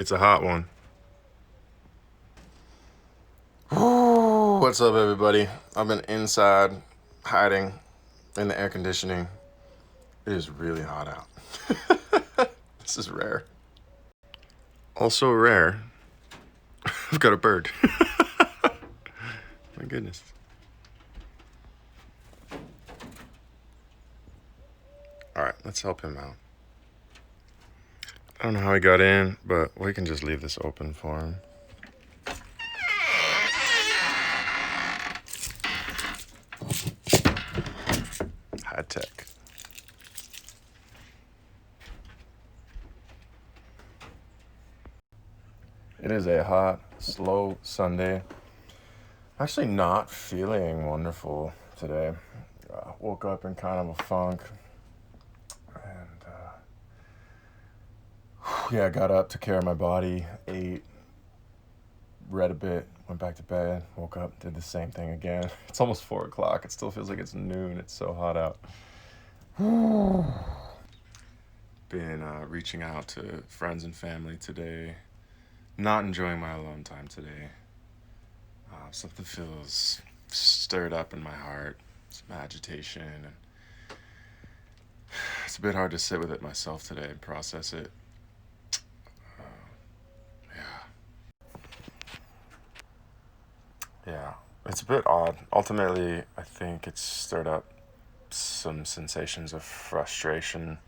It's a hot one. What's up, everybody? I've been inside hiding in the air conditioning. It is really hot out. This is rare. Also rare, I've got a bird. My goodness. All right, let's help him out. I don't know how he got in, but we can just leave this open for him. High tech. It is a hot, slow Sunday. Actually not feeling wonderful today. Woke up in kind of a funk. And yeah, got up, took care of my body, ate, read a bit, went back to bed, woke up, did the same thing again. It's almost 4 o'clock. It still feels like it's noon. It's so hot out. Been reaching out to friends and family today. Not enjoying my alone time today. Something feels stirred up in my heart. Some agitation. And it's a bit hard to sit with it myself today and process it. Yeah, it's a bit odd. Ultimately, I think it's stirred up some sensations of frustration,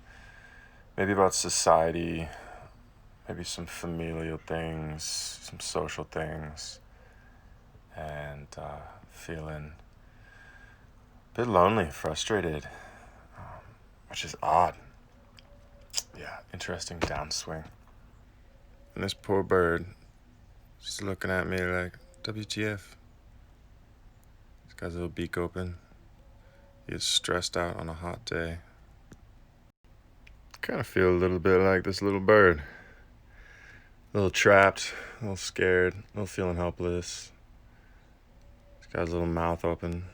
maybe about society, maybe some familial things, some social things, and feeling a bit lonely, frustrated, which is odd. Yeah, interesting downswing. And this poor bird just looking at me like, WTF? He's got his little beak open. He is stressed out on a hot day. Kind of feel a little bit like this little bird. A little trapped, a little scared, a little feeling helpless. He's got his little mouth open.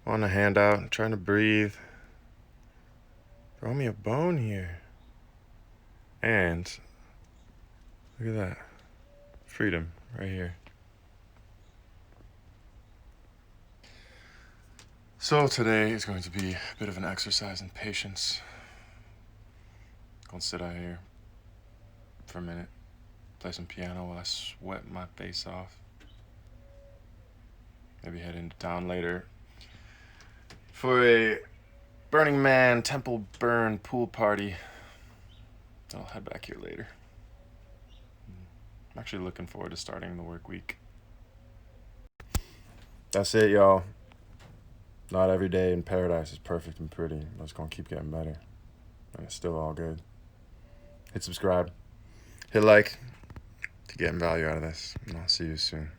Wanting a hand out, trying to breathe. Throw me a bone here. And look at that. Freedom right here. So today is going to be a bit of an exercise in patience. Gonna sit out here for a minute, play some piano while I sweat my face off. Maybe head into town later for a Burning Man Temple Burn pool party. I'll head back here later. I'm actually looking forward to starting the work week. That's it, y'all. Not every day in paradise is perfect and pretty, but it's gonna keep getting better. And it's still all good. Hit subscribe. Hit like to get value out of this. And I'll see you soon.